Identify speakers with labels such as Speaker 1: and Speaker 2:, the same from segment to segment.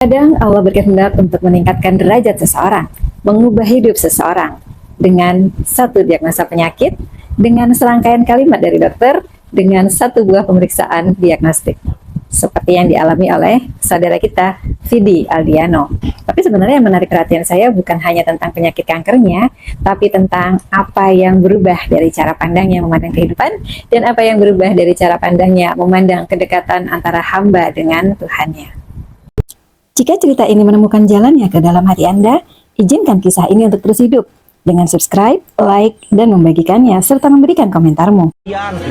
Speaker 1: Kadang Allah berkehendak untuk meningkatkan derajat seseorang, mengubah hidup seseorang dengan satu diagnosa penyakit, dengan serangkaian kalimat dari dokter, dengan satu buah pemeriksaan diagnostik. Seperti yang dialami oleh saudara kita, Vidi Aldiano. Tapi sebenarnya yang menarik perhatian saya bukan hanya tentang penyakit kankernya, tapi tentang apa yang berubah dari cara pandangnya memandang kehidupan, dan apa yang berubah dari cara pandangnya memandang kedekatan antara hamba dengan Tuhannya. Jika cerita ini menemukan jalannya ke dalam hati Anda, izinkan kisah ini untuk terus hidup dengan subscribe, like, dan membagikannya, serta memberikan komentarmu.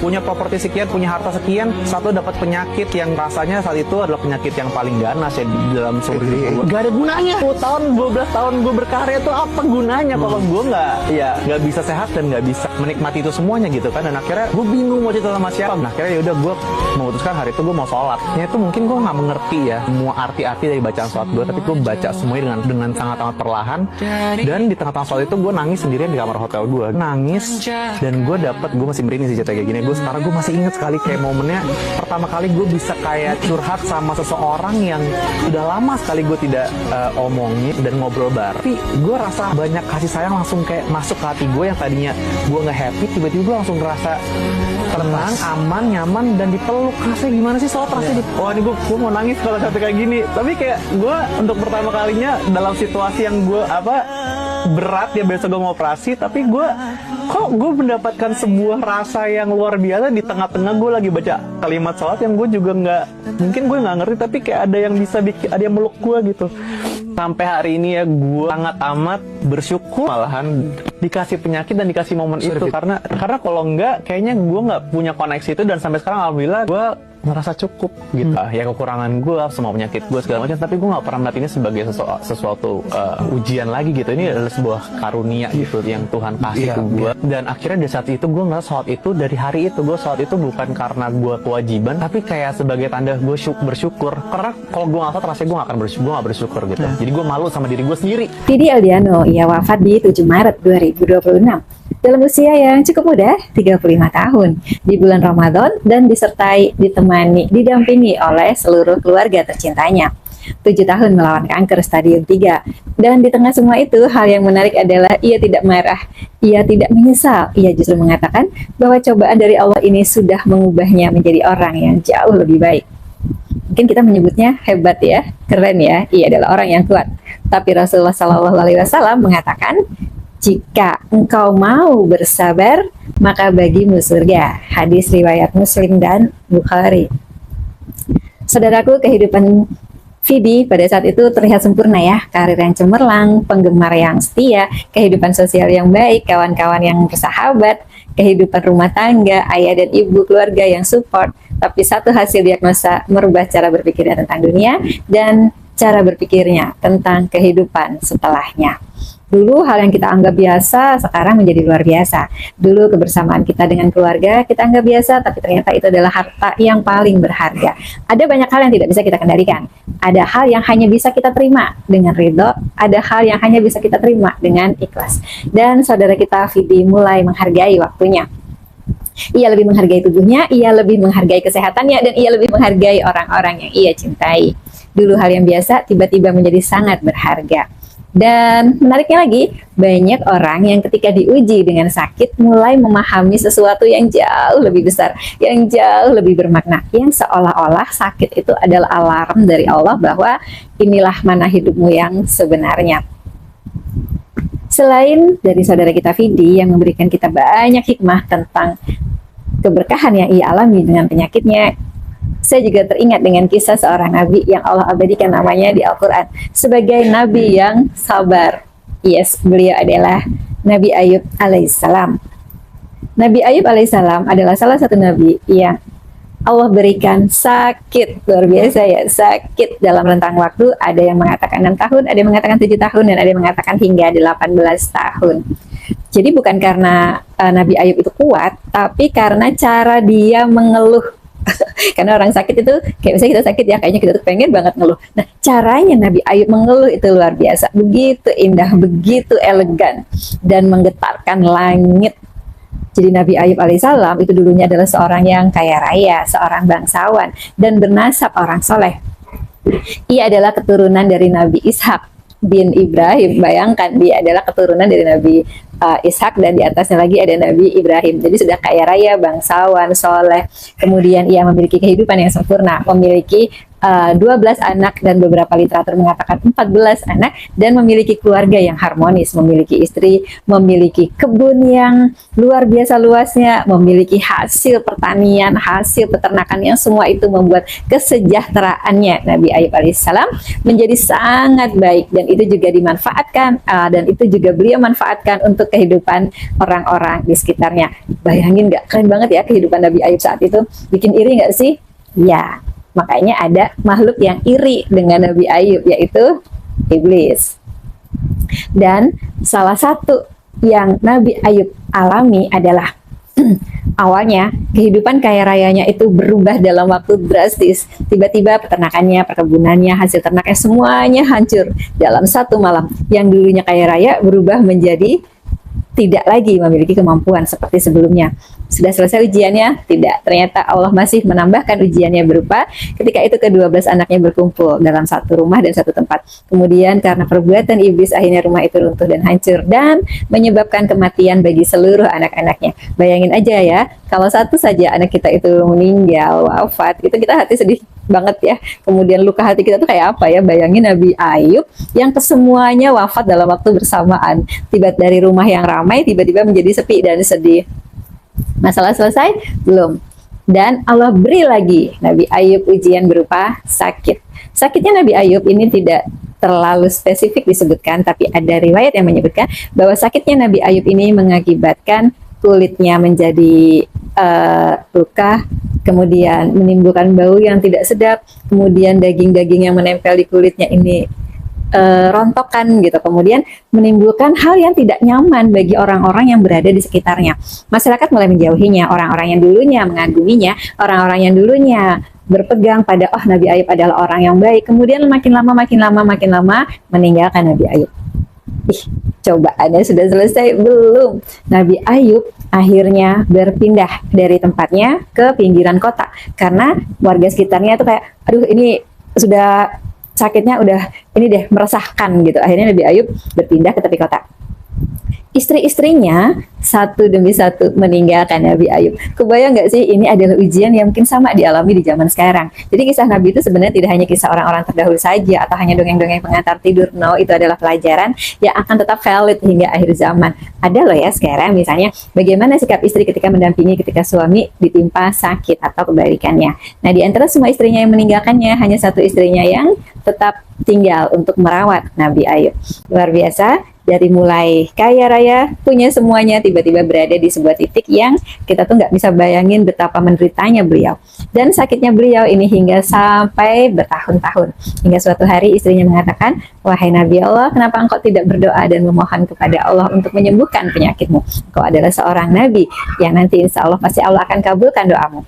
Speaker 2: Punya properti sekian, punya harta sekian, satu dapat penyakit yang rasanya saat itu adalah penyakit yang paling ganas ya di dalam seumur hidup gue. Gak ada gunanya. 10 tahun, 12 tahun gue berkarya itu apa gunanya kalau gue nggak bisa sehat dan nggak bisa menikmati itu semuanya gitu kan. Dan akhirnya gue bingung mau cerita sama siapa. Nah akhirnya yaudah gue memutuskan hari itu gue mau sholat. Ya itu mungkin gue nggak mengerti ya semua arti-arti dari bacaan sholat gue, tapi gue baca semuanya dengan sangat-sangat perlahan. Dan di tengah-tengah sholat itu gue nangis sendirian di kamar hotel gue, nangis, dan gue masih merinding sih cerita kayak gini. Sekarang gue masih ingat sekali kayak momennya pertama kali gue bisa kayak curhat sama seseorang yang sudah lama sekali gue tidak omongin dan ngobrol bareng. Tapi gue rasa banyak kasih sayang langsung kayak masuk ke hati gue yang tadinya gue nggak happy, tiba-tiba gue langsung ngerasa tenang, aman, nyaman, dan dipeluk. Rasanya gimana sih soal rasanya? Wah ini gue mau nangis kalau sampai kayak gini. Tapi kayak gue untuk pertama kalinya dalam situasi yang gue berat ya, biasa gue mau operasi, tapi gue mendapatkan sebuah rasa yang luar biasa di tengah-tengah gue lagi baca kalimat sholat yang gue juga mungkin gue nggak ngerti, tapi kayak ada yang bisa ada yang meluk gue gitu. Sampai hari ini ya gue sangat amat bersyukur malahan dikasih penyakit dan dikasih momen itu, karena kalau enggak kayaknya gue nggak punya koneksi itu, dan sampai sekarang alhamdulillah gue ngerasa cukup gitu. Ya kekurangan gue, semua penyakit gue segala macam, tapi gue nggak pernah melihat ini sebagai sesuatu ujian lagi gitu. Ini adalah sebuah karunia gitu yang Tuhan kasih ke gue. Dan akhirnya dari saat itu gue ngerasa sholat itu, dari hari itu gue sholat itu bukan karena gue kewajiban, tapi kayak sebagai tanda gue bersyukur. Karena kalau gue nggak sholat rasanya gue nggak bersyukur gitu. Jadi gue malu sama diri gue sendiri.
Speaker 1: Vidi Aldiano, ia wafat di 7 Maret 2026 dalam usia yang cukup muda, 35 tahun, di bulan Ramadan, dan didampingi oleh seluruh keluarga tercintanya. 7 tahun melawan kanker stadium 3. Dan di tengah semua itu, hal yang menarik adalah ia tidak marah, ia tidak menyesal. Ia justru mengatakan bahwa cobaan dari Allah ini sudah mengubahnya menjadi orang yang jauh lebih baik. Mungkin kita menyebutnya hebat ya, keren ya, ia adalah orang yang kuat. Tapi Rasulullah SAW mengatakan, jika engkau mau bersabar, maka bagimu surga. Hadis riwayat Muslim dan Bukhari. Saudaraku, kehidupan Vidi pada saat itu terlihat sempurna ya. Karir yang cemerlang, penggemar yang setia, kehidupan sosial yang baik, kawan-kawan yang bersahabat, kehidupan rumah tangga, ayah dan ibu, keluarga yang support. Tapi satu hasil diagnosa merubah cara berpikirnya tentang dunia dan cara berpikirnya tentang kehidupan setelahnya. Dulu hal yang kita anggap biasa sekarang menjadi luar biasa. Dulu kebersamaan kita dengan keluarga kita anggap biasa, tapi ternyata itu adalah harta yang paling berharga. Ada banyak hal yang tidak bisa kita kendalikan. Ada hal yang hanya bisa kita terima dengan ridho, ada hal yang hanya bisa kita terima dengan ikhlas. Dan saudara kita Vidi mulai menghargai waktunya. Ia lebih menghargai tubuhnya, ia lebih menghargai kesehatannya, dan ia lebih menghargai orang-orang yang ia cintai. Dulu hal yang biasa tiba-tiba menjadi sangat berharga. Dan menariknya lagi, banyak orang yang ketika diuji dengan sakit mulai memahami sesuatu yang jauh lebih besar, yang jauh lebih bermakna, yang seolah-olah sakit itu adalah alarm dari Allah bahwa inilah mana hidupmu yang sebenarnya. Selain dari saudara kita Vidi yang memberikan kita banyak hikmah tentang keberkahan yang ia alami dengan penyakitnya, saya juga teringat dengan kisah seorang nabi yang Allah abadikan namanya di Al-Quran sebagai nabi yang sabar. Yes, beliau adalah Nabi Ayub alaihissalam. Nabi Ayub alaihissalam adalah salah satu nabi yang Allah berikan sakit luar biasa ya, sakit dalam rentang waktu. Ada yang mengatakan 6 tahun, ada yang mengatakan 7 tahun, dan ada yang mengatakan hingga 18 tahun. Jadi bukan karena Nabi Ayub itu kuat, tapi karena cara dia mengeluh. Karena orang sakit itu, kayak misalnya kita sakit ya, kayaknya kita tuh pengen banget ngeluh. Nah, caranya Nabi Ayub mengeluh itu luar biasa. Begitu indah, begitu elegan, dan menggetarkan langit. Jadi Nabi Ayub alaihissalam itu dulunya adalah seorang yang kaya raya, seorang bangsawan, dan bernasab orang soleh. Ia adalah keturunan dari Nabi Ishak bin Ibrahim. Bayangkan, dia adalah keturunan dari Nabi Ishak, dan di atasnya lagi ada Nabi Ibrahim. Jadi sudah kaya raya, bangsawan, soleh. Kemudian ia memiliki kehidupan yang sempurna, memiliki 12 anak, dan beberapa literatur mengatakan 14 anak, dan memiliki keluarga yang harmonis, memiliki istri, memiliki kebun yang luar biasa luasnya, memiliki hasil pertanian, hasil peternakan, yang semua itu membuat kesejahteraannya Nabi Ayub alaihissalam menjadi sangat baik, dan itu juga dimanfaatkan, dan itu juga beliau manfaatkan untuk kehidupan orang-orang di sekitarnya. Bayangin nggak, keren banget ya kehidupan Nabi Ayub saat itu, bikin iri nggak sih? Ya, makanya ada makhluk yang iri dengan Nabi Ayub, yaitu iblis. Dan salah satu yang Nabi Ayub alami adalah awalnya kehidupan kaya rayanya itu berubah dalam waktu drastis. Tiba-tiba peternakannya, perkebunannya, hasil ternaknya semuanya hancur dalam satu malam. Yang dulunya kaya raya berubah menjadi tidak lagi memiliki kemampuan seperti sebelumnya. Sudah selesai ujiannya? Tidak. Ternyata Allah masih menambahkan ujiannya berupa ketika itu ke-12 anaknya berkumpul dalam satu rumah dan satu tempat. Kemudian karena perbuatan iblis, akhirnya rumah itu runtuh dan hancur dan menyebabkan kematian bagi seluruh anak-anaknya. Bayangin aja ya, kalau satu saja anak kita itu meninggal, wafat, itu kita hati sedih banget ya. Kemudian luka hati kita tuh kayak apa ya? Bayangin Nabi Ayub yang kesemuanya wafat dalam waktu bersamaan. Tiba dari rumah yang ramai tiba-tiba menjadi sepi dan sedih. Masalah selesai? Belum. Dan Allah beri lagi Nabi Ayub ujian berupa sakit. Sakitnya Nabi Ayub ini tidak terlalu spesifik disebutkan, tapi ada riwayat yang menyebutkan bahwa sakitnya Nabi Ayub ini mengakibatkan kulitnya menjadi luka, kemudian menimbulkan bau yang tidak sedap, kemudian daging-daging yang menempel di kulitnya ini rontokan gitu, kemudian menimbulkan hal yang tidak nyaman bagi orang-orang yang berada di sekitarnya. Masyarakat mulai menjauhinya, orang-orang yang dulunya mengaguminya, orang-orang yang dulunya berpegang pada Nabi Ayub adalah orang yang baik, kemudian makin lama meninggalkan Nabi Ayub. Cobaannya sudah selesai belum? Nabi Ayub akhirnya berpindah dari tempatnya ke pinggiran kota karena warga sekitarnya itu kayak, aduh ini sudah sakitnya udah ini deh meresahkan gitu. Akhirnya Nabi Ayub berpindah ke tepi kota. Istri-istrinya satu demi satu meninggalkan Nabi Ayub. Kebayang nggak sih, ini adalah ujian yang mungkin sama dialami di zaman sekarang. Jadi kisah Nabi itu sebenarnya tidak hanya kisah orang-orang terdahulu saja atau hanya dongeng-dongeng pengantar tidur. No, itu adalah pelajaran yang akan tetap valid hingga akhir zaman. Ada loh ya sekarang misalnya bagaimana sikap istri ketika mendampingi ketika suami ditimpa sakit atau kebalikannya. Nah, di antara semua istrinya yang meninggalkannya, hanya satu istrinya yang tetap tinggal untuk merawat Nabi Ayub. Luar biasa. Dari mulai kaya raya, punya semuanya, tiba-tiba berada di sebuah titik yang kita tuh nggak bisa bayangin betapa menderitanya beliau. Dan sakitnya beliau ini hingga sampai bertahun-tahun. Hingga suatu hari istrinya mengatakan, wahai Nabi Allah, kenapa engkau tidak berdoa dan memohon kepada Allah untuk menyembuhkan penyakitmu? Engkau adalah seorang Nabi yang nanti insya Allah pasti Allah akan kabulkan doamu.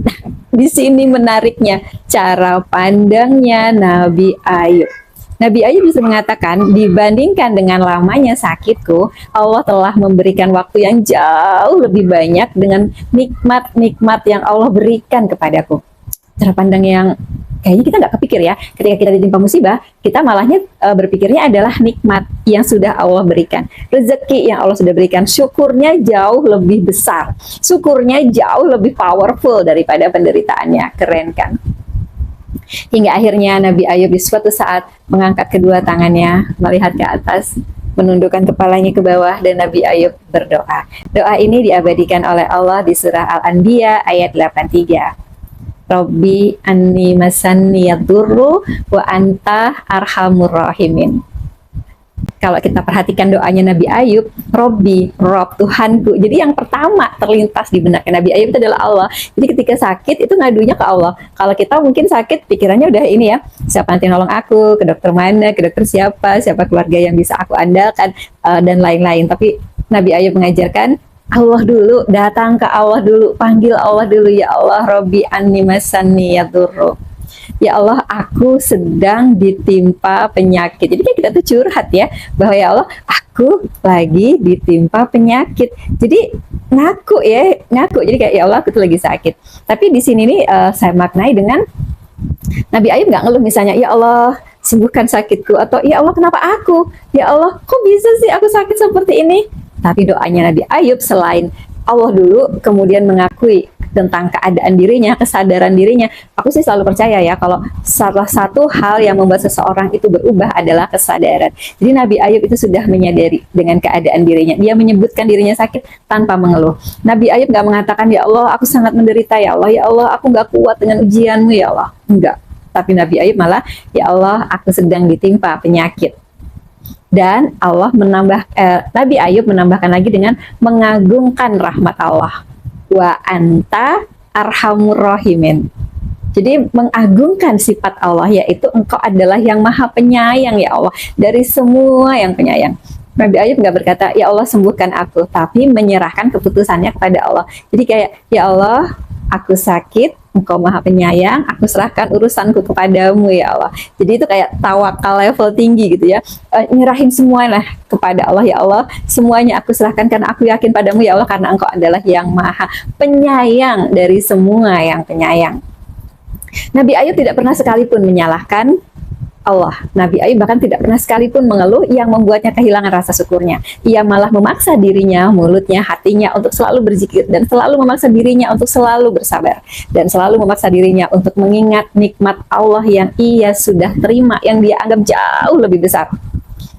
Speaker 1: Nah, di sini menariknya cara pandangnya Nabi Ayub. Nabi Ayub bisa mengatakan, dibandingkan dengan lamanya sakitku, Allah telah memberikan waktu yang jauh lebih banyak dengan nikmat-nikmat yang Allah berikan kepadaku. Cara pandang yang kayaknya kita nggak kepikir ya. Ketika kita ditimpa musibah, kita malahnya berpikirnya adalah nikmat yang sudah Allah berikan. Rezeki yang Allah sudah berikan, syukurnya jauh lebih besar. Syukurnya jauh lebih powerful daripada penderitaannya. Keren kan? Hingga akhirnya Nabi Ayub di suatu saat mengangkat kedua tangannya, melihat ke atas, menundukkan kepalanya ke bawah, dan Nabi Ayub berdoa. Doa ini diabadikan oleh Allah di surah Al-Anbiya ayat 83. Rabbi anni masanni yadurru wa anta arhamur rahimin. Kalau kita perhatikan doanya Nabi Ayub, Robbi, Rob, Tuhanku. Jadi yang pertama terlintas di benak Nabi Ayub itu adalah Allah. Jadi ketika sakit itu ngadunya ke Allah. Kalau kita mungkin sakit pikirannya udah ini ya, siapa nanti nolong aku, ke dokter mana, ke dokter siapa keluarga yang bisa aku andalkan, dan lain-lain. Tapi Nabi Ayub mengajarkan, Allah dulu, datang ke Allah dulu, panggil Allah dulu, ya Allah, Robbi anni masanni yadurru. Ya Allah, aku sedang ditimpa penyakit. Jadi kan kita tuh curhat ya, bahwa ya Allah, aku lagi ditimpa penyakit. Jadi ngaku. Jadi kayak ya Allah, aku tuh lagi sakit. Tapi di sini nih saya maknai dengan Nabi Ayub nggak ngeluh misalnya, ya Allah sembuhkan sakitku, atau ya Allah kenapa aku, ya Allah kok bisa sih aku sakit seperti ini. Tapi doanya Nabi Ayub selain Allah dulu, kemudian mengakui tentang keadaan dirinya, kesadaran dirinya. Aku sih selalu percaya ya, kalau salah satu hal yang membuat seseorang itu berubah adalah kesadaran. Jadi Nabi Ayub itu sudah menyadari dengan keadaan dirinya. Dia menyebutkan dirinya sakit tanpa mengeluh. Nabi Ayub nggak mengatakan, ya Allah aku sangat menderita, ya Allah aku nggak kuat dengan ujianmu ya Allah. Enggak. Tapi Nabi Ayub malah, ya Allah aku sedang ditimpa penyakit. Dan Allah Nabi Ayub menambahkan lagi dengan mengagungkan rahmat Allah. Wa anta arhamur rahimin. Jadi mengagungkan sifat Allah, yaitu engkau adalah yang maha penyayang ya Allah, dari semua yang penyayang. Nabi Ayub nggak berkata, ya Allah sembuhkan aku, tapi menyerahkan keputusannya kepada Allah. Jadi kayak, ya Allah aku sakit, engkau maha penyayang, aku serahkan urusanku kepadamu ya Allah. Jadi itu kayak tawakal level tinggi gitu ya, nyerahin semuanya kepada Allah. Ya Allah semuanya aku serahkan karena aku yakin padamu ya Allah, karena engkau adalah yang maha penyayang dari semua yang penyayang. Nabi Ayub tidak pernah sekalipun menyalahkan Allah. Nabi Ayub bahkan tidak pernah sekalipun mengeluh yang membuatnya kehilangan rasa syukurnya. Ia malah memaksa dirinya, mulutnya, hatinya untuk selalu berzikir, dan selalu memaksa dirinya untuk selalu bersabar, dan selalu memaksa dirinya untuk mengingat nikmat Allah yang ia sudah terima, yang dia anggap jauh lebih besar.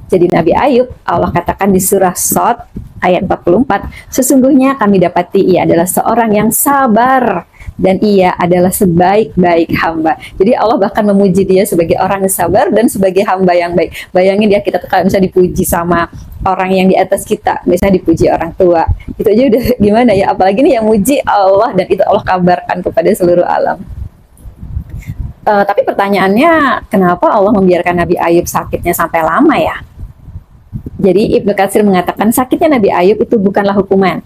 Speaker 1: Jadi Nabi Ayub, Allah katakan di surah Shad ayat 44, sesungguhnya kami dapati ia adalah seorang yang sabar, dan ia adalah sebaik-baik hamba. Jadi Allah bahkan memuji dia sebagai orang yang sabar dan sebagai hamba yang baik. Bayangin ya, kita tuh kalau bisa dipuji sama orang yang di atas kita, misalnya dipuji orang tua, itu aja udah gimana ya, apalagi nih yang muji Allah, dan itu Allah kabarkan kepada seluruh alam. Tapi pertanyaannya, kenapa Allah membiarkan Nabi Ayub sakitnya sampai lama ya? Jadi Ibnu Katsir mengatakan sakitnya Nabi Ayub itu bukanlah hukuman,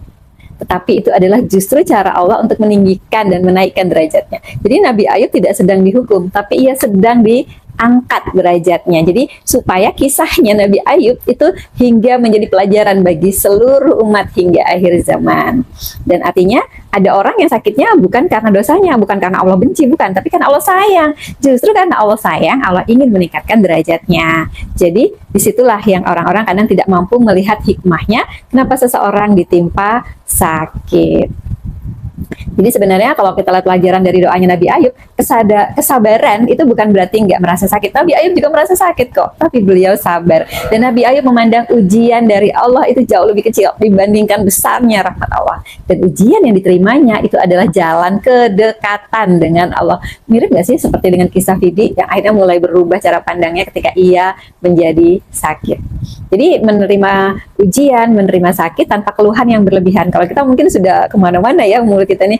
Speaker 1: tetapi itu adalah justru cara Allah untuk meninggikan dan menaikkan derajatnya. Jadi Nabi Ayub tidak sedang dihukum, tapi ia sedang diangkat derajatnya. Jadi supaya kisahnya Nabi Ayub itu hingga menjadi pelajaran bagi seluruh umat hingga akhir zaman. Dan artinya ada orang yang sakitnya bukan karena dosanya, bukan karena Allah benci, bukan, tapi karena Allah sayang. Justru karena Allah sayang, Allah ingin meningkatkan derajatnya. Jadi disitulah yang orang-orang kadang tidak mampu melihat hikmahnya, kenapa seseorang ditimpa sakit. Jadi sebenarnya kalau kita lihat pelajaran dari doanya Nabi Ayub, kesabaran itu bukan berarti nggak merasa sakit. Nabi Ayub juga merasa sakit kok, tapi beliau sabar. Dan Nabi Ayub memandang ujian dari Allah itu jauh lebih kecil dibandingkan besarnya rahmat Allah. Dan ujian yang diterimanya itu adalah jalan kedekatan dengan Allah. Mirip nggak sih seperti dengan kisah Fidi yang akhirnya mulai berubah cara pandangnya ketika ia menjadi sakit. Jadi menerima ujian, menerima sakit tanpa keluhan yang berlebihan. Kalau kita mungkin sudah kemana-mana ya, mulut kita nih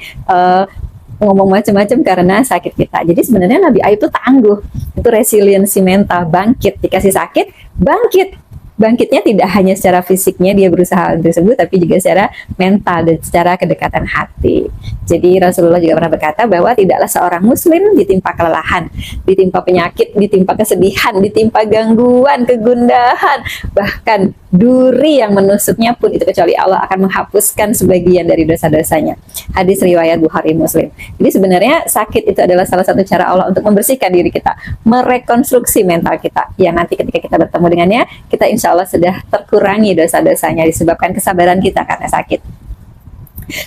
Speaker 1: ngomong macam-macam karena sakit kita. Jadi sebenarnya Nabi Ayub itu tangguh, itu resiliensi mental, bangkit dikasih sakit, bangkit. Bangkitnya tidak hanya secara fisiknya dia berusaha tersebut, tapi juga secara mental dan secara kedekatan hati. Jadi Rasulullah juga pernah berkata bahwa tidaklah seorang muslim ditimpa kelelahan, ditimpa penyakit, ditimpa kesedihan, ditimpa gangguan, kegundahan, bahkan duri yang menusuknya pun itu kecuali Allah akan menghapuskan sebagian dari dosa-dosanya. Hadis riwayat Bukhari Muslim. Jadi sebenarnya sakit itu adalah salah satu cara Allah untuk membersihkan diri kita, merekonstruksi mental kita, yang nanti ketika kita bertemu dengannya, kita insya Allah sudah terkurangi dosa-dosanya disebabkan kesabaran kita karena sakit.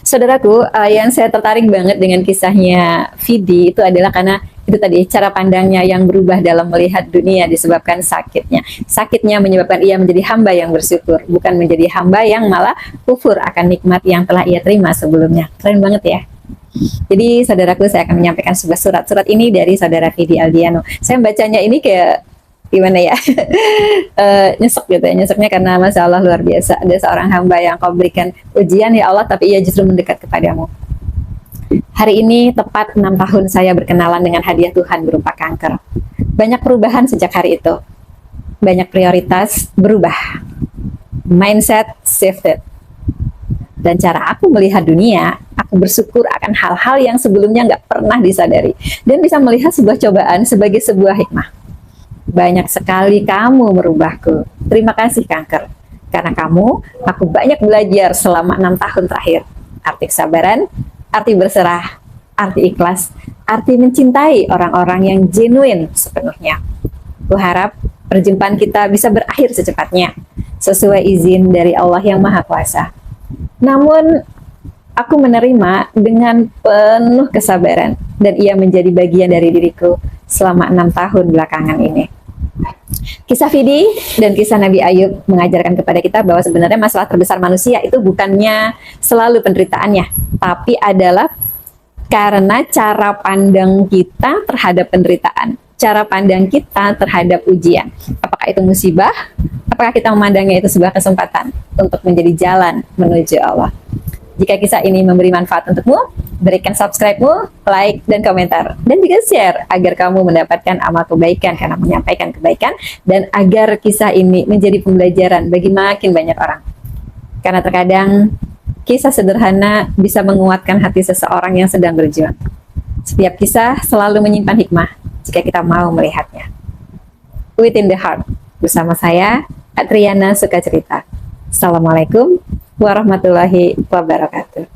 Speaker 1: Saudaraku, yang saya tertarik banget dengan kisahnya Fidi itu adalah karena itu tadi cara pandangnya yang berubah dalam melihat dunia disebabkan sakitnya. Sakitnya menyebabkan ia menjadi hamba yang bersyukur, bukan menjadi hamba yang malah kufur akan nikmat yang telah ia terima sebelumnya. Keren banget ya. Jadi saudaraku, saya akan menyampaikan sebuah surat ini dari saudara Fidi Aldiano. Saya bacanya ini kayak gimana ya, nyesek gitu ya, nyeseknya karena Masya Allah luar biasa. Ada seorang hamba yang kau berikan ujian ya Allah, tapi ia justru mendekat kepadamu. Hari ini tepat 6 tahun saya berkenalan dengan hadiah Tuhan berupa kanker. Banyak perubahan sejak hari itu. Banyak prioritas berubah. Mindset shifted. Dan cara aku melihat dunia, aku bersyukur akan hal-hal yang sebelumnya nggak pernah disadari. Dan bisa melihat sebuah cobaan sebagai sebuah hikmah. Banyak sekali kamu merubahku. Terima kasih kanker. Karena kamu, aku banyak belajar selama 6 tahun terakhir. Arti kesabaran, arti berserah, arti ikhlas, arti mencintai orang-orang yang genuine sepenuhnya. Kuharap perjumpaan kita bisa berakhir secepatnya, sesuai izin dari Allah yang Maha Kuasa. Namun, aku menerima dengan penuh kesabaran, dan ia menjadi bagian dari diriku selama 6 tahun belakangan ini. Kisah Fidi dan kisah Nabi Ayub mengajarkan kepada kita bahwa sebenarnya masalah terbesar manusia itu bukannya selalu penderitaannya, tapi adalah karena cara pandang kita terhadap penderitaan, cara pandang kita terhadap ujian. Apakah itu musibah? Apakah kita memandangnya itu sebuah kesempatan untuk menjadi jalan menuju Allah? Jika kisah ini memberi manfaat untukmu, berikan subscribe-mu, like, dan komentar. Dan juga share agar kamu mendapatkan amal kebaikan karena menyampaikan kebaikan, dan agar kisah ini menjadi pembelajaran bagi makin banyak orang. Karena terkadang kisah sederhana bisa menguatkan hati seseorang yang sedang berjuang. Setiap kisah selalu menyimpan hikmah jika kita mau melihatnya. Within the Heart, bersama saya, Adriana Sukacerita. Assalamualaikum warahmatullahi wabarakatuh.